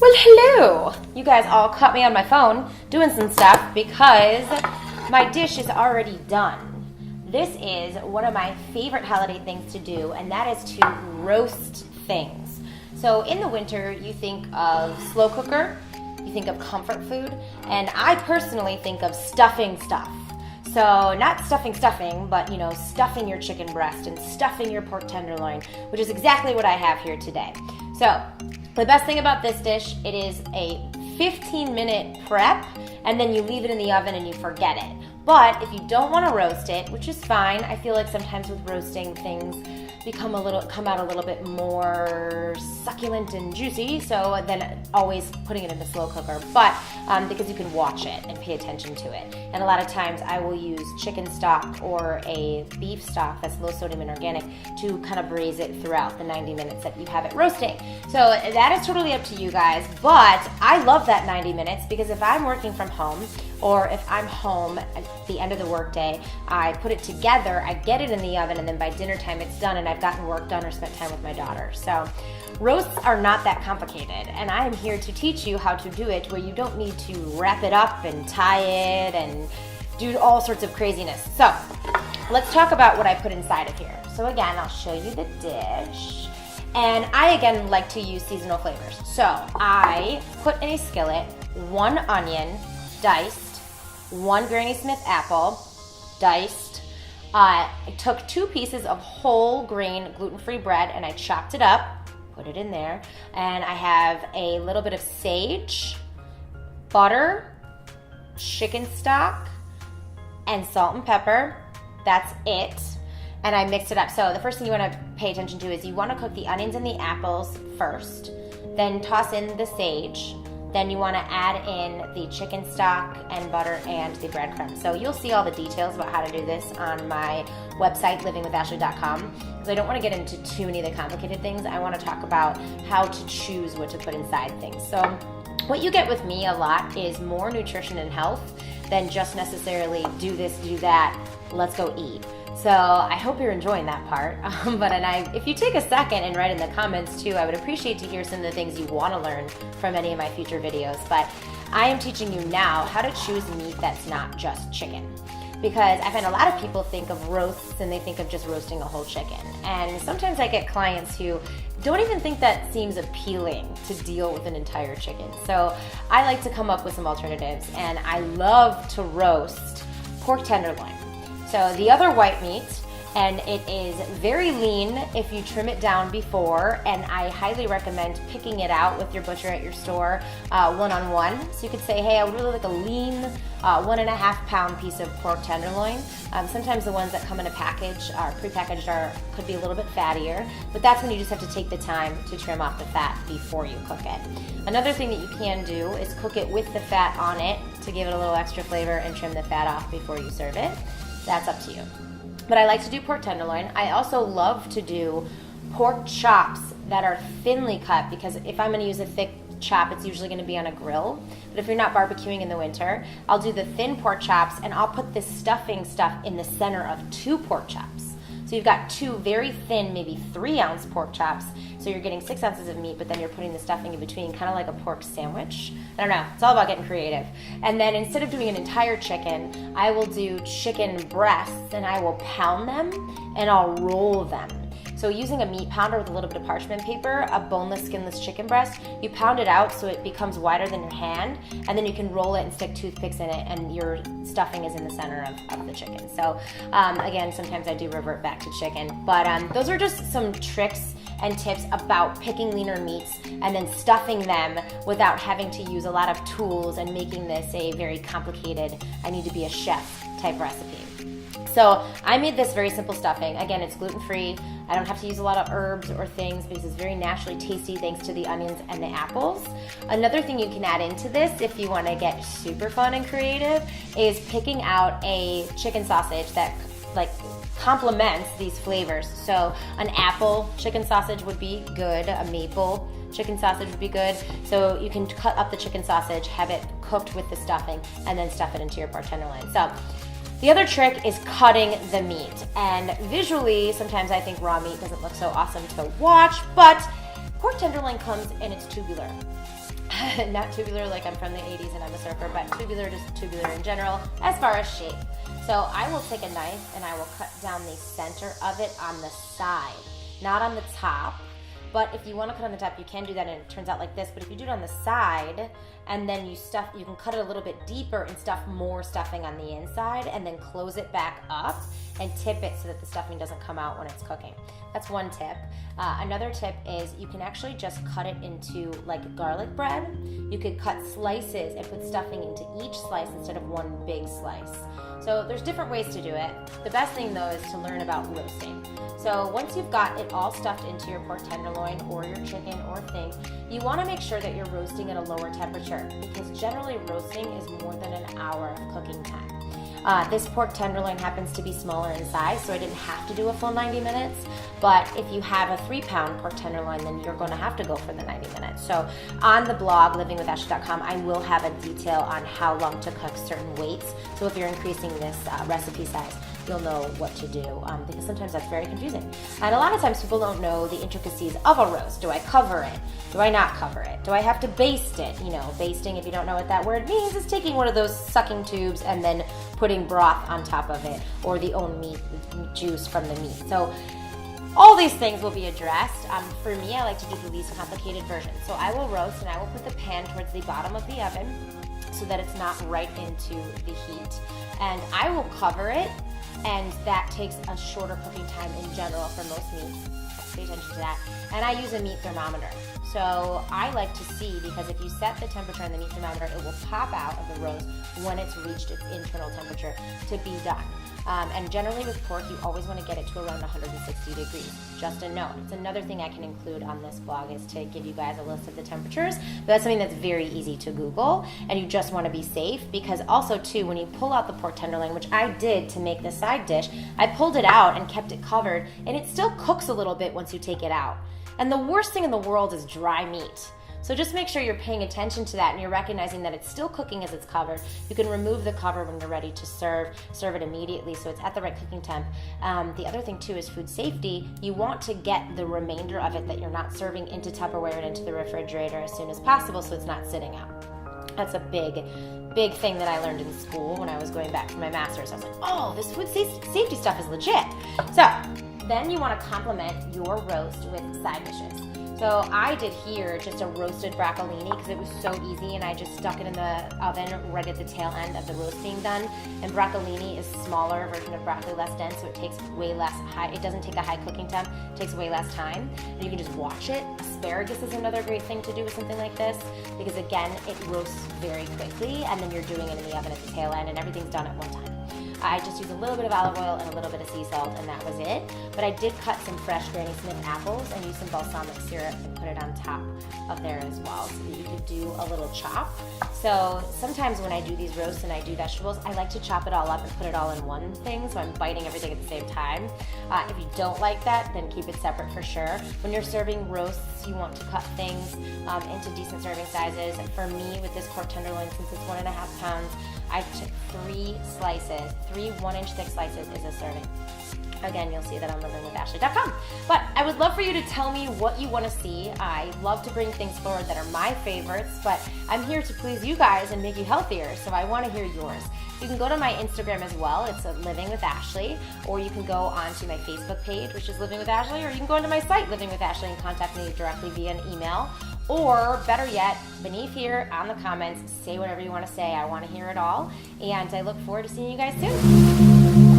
Well, hello! You guys all caught me on my phone doing some stuff because my dish is already done. This is one of my favorite holiday things to do, and that is to roast things. So in the winter, you think of slow cooker, you think of comfort food, and I personally think of stuffing stuff. So not stuffing, but stuffing your chicken breast and stuffing your pork tenderloin, which is exactly what I have here today. So the best thing about this dish, it is a 15-minute prep, and then you leave it in the oven and you forget it. But if you don't want to roast it, which is fine, I feel like sometimes with roasting things come out a little bit more succulent and juicy, so then always putting it in the slow cooker, but because you can watch it and pay attention to it. And a lot of times I will use chicken stock or a beef stock that's low sodium and organic to kind of braise it throughout the 90 minutes that you have it roasting. So that is totally up to you guys, but I love that 90 minutes because if I'm working from home or if I'm home at the end of the workday, I put it together, I get it in the oven, and then by dinner time it's done and I've gotten work done or spent time with my daughter. So roasts are not that complicated, and I am here to teach you how to do it where you don't need to wrap it up and tie it and do all sorts of craziness. So let's talk about what I put inside of here. So again, I'll show you the dish. And I, again, like to use seasonal flavors. So I put in a skillet 1 onion, diced, 1 Granny Smith apple, diced. I took 2 pieces of whole grain gluten-free bread and I chopped it up, put it in there. And I have a little bit of sage, butter, chicken stock, and salt and pepper. That's it. And I mixed it up. So the first thing you want to pay attention to is you want to cook the onions and the apples first, then toss in the sage. Then you want to add in the chicken stock and butter and the breadcrumbs. So you'll see all the details about how to do this on my website, livingwithashley.com, because I don't want to get into too many of the complicated things. I want to talk about how to choose what to put inside things. So what you get with me a lot is more nutrition and health than just necessarily do this, do that, let's go eat. So I hope you're enjoying that part. If you take a second and write in the comments too, I would appreciate to hear some of the things you want to learn from any of my future videos. But I am teaching you now how to choose meat that's not just chicken. Because I find a lot of people think of roasts and they think of just roasting a whole chicken. And sometimes I get clients who don't even think that seems appealing to deal with an entire chicken. So I like to come up with some alternatives, and I love to roast pork tenderloin. So the other white meat, and it is very lean if you trim it down before, and I highly recommend picking it out with your butcher at your store one-on-one. So you could say, hey, I would really like a lean 1.5 pound piece of pork tenderloin. Sometimes the ones that come in a package, prepackaged, could be a little bit fattier, but that's when you just have to take the time to trim off the fat before you cook it. Another thing that you can do is cook it with the fat on it to give it a little extra flavor and trim the fat off before you serve it. That's up to you. But I like to do pork tenderloin. I also love to do pork chops that are thinly cut, because if I'm gonna use a thick chop, it's usually gonna be on a grill. But if you're not barbecuing in the winter, I'll do the thin pork chops and I'll put this stuffing stuff in the center of 2 pork chops. So you've got 2 very thin, maybe 3-ounce pork chops. So you're getting 6 ounces of meat, but then you're putting the stuffing in between, kind of like a pork sandwich. I don't know, it's all about getting creative. And then instead of doing an entire chicken, I will do chicken breasts and I will pound them and I'll roll them. So using a meat pounder with a little bit of parchment paper, a boneless, skinless chicken breast, you pound it out so it becomes wider than your hand, and then you can roll it and stick toothpicks in it, and your stuffing is in the center of the chicken. So again, sometimes I do revert back to chicken, but those are just some tricks and tips about picking leaner meats and then stuffing them without having to use a lot of tools and making this a very complicated, I need to be a chef type recipe. So I made this very simple stuffing. Again, it's gluten-free. I don't have to use a lot of herbs or things because it's very naturally tasty thanks to the onions and the apples. Another thing you can add into this if you want to get super fun and creative is picking out a chicken sausage that complements these flavors. So an apple chicken sausage would be good, a maple chicken sausage would be good. So you can cut up the chicken sausage, have it cooked with the stuffing, and then stuff it into your pork tenderloin. So the other trick is cutting the meat. And visually, sometimes I think raw meat doesn't look so awesome to watch, but pork tenderloin comes and it's tubular. Not tubular like I'm from the 80s and I'm a surfer, but tubular, just tubular in general as far as shape. So I will take a knife and I will cut down the center of it on the side, not on the top. But if you want to cut on the top, you can do that and it turns out like this. But if you do it on the side and then you can cut it a little bit deeper and stuff more stuffing on the inside and then close it back up and tip it so that the stuffing doesn't come out when it's cooking. That's one tip. Another tip is you can actually just cut it into like garlic bread. You could cut slices and put stuffing into each slice instead of one big slice. So there's different ways to do it. The best thing though is to learn about roasting. So once you've got it all stuffed into your pork tenderloin or your chicken or thing, you want to make sure that you're roasting at a lower temperature because generally roasting is more than an hour of cooking time. This pork tenderloin happens to be smaller in size, so I didn't have to do a full 90 minutes. But if you have a 3-pound pork tenderloin, then you're going to have to go for the 90 minutes. So on the blog, livingwithashley.com, I will have a detail on how long to cook certain weights. So if you're increasing this recipe size, you'll know what to do because sometimes that's very confusing. And a lot of times people don't know the intricacies of a roast. Do I cover it? Do I not cover it? Do I have to baste it? You know, basting, if you don't know what that word means, is taking one of those sucking tubes and then putting broth on top of it or the own meat juice from the meat. So all these things will be addressed. For me, I like to do the least complicated version. So I will roast and I will put the pan towards the bottom of the oven so that it's not right into the heat. And I will cover it, and that takes a shorter cooking time in general for most meats. Pay attention to that. And I use a meat thermometer. So I like to see, because if you set the temperature on the meat thermometer, it will pop out of the roast when it's reached its internal temperature to be done. And generally with pork, you always want to get it to around 160 degrees. Just a note. It's another thing I can include on this blog is to give you guys a list of the temperatures. But that's something that's very easy to Google, and you just want to be safe because also too, when you pull out the pork tenderloin, which I did to make this side dish, I pulled it out and kept it covered, and it still cooks a little bit once you take it out. And the worst thing in the world is dry meat. So just make sure you're paying attention to that and you're recognizing that it's still cooking as it's covered. You can remove the cover when you're ready to serve it immediately so it's at the right cooking temp. The other thing too is food safety. You want to get the remainder of it that you're not serving into Tupperware and into the refrigerator as soon as possible so it's not sitting out. That's a big thing that I learned in school when I was going back for my master's. I was like, oh, this food safety stuff is legit. So then you want to complement your roast with side dishes. So I did here just a roasted broccolini because it was so easy and I just stuck it in the oven right at the tail end of the roast being done. And broccolini is a smaller version of broccoli, less dense, so it takes way less it doesn't take a high cooking temp, it takes way less time. And you can just watch it. Asparagus is another great thing to do with something like this because again, it roasts very quickly and then you're doing it in the oven at the tail end and everything's done at one time. I just used a little bit of olive oil and a little bit of sea salt and that was it. But I did cut some fresh Granny Smith apples and use some balsamic syrup and put it on top of there as well so that you could do a little chop. So sometimes when I do these roasts and I do vegetables, I like to chop it all up and put it all in one thing so I'm biting everything at the same time. If you don't like that, then keep it separate for sure. When you're serving roasts, you want to cut things into decent serving sizes. For me, with this pork tenderloin, since it's 1.5 pounds, I took 3 slices. 3 1-inch thick slices is a serving. Again, you'll see that on livingwithashley.com. But I would love for you to tell me what you want to see. I love to bring things forward that are my favorites, but I'm here to please you guys and make you healthier, so I want to hear yours. You can go to my Instagram as well. It's Living with Ashley, or you can go onto my Facebook page, which is Living with Ashley, or you can go onto my site, Living with Ashley, and contact me directly via an email. Or better yet, beneath here on the comments, say whatever you want to say. I want to hear it all, and I look forward to seeing you guys soon.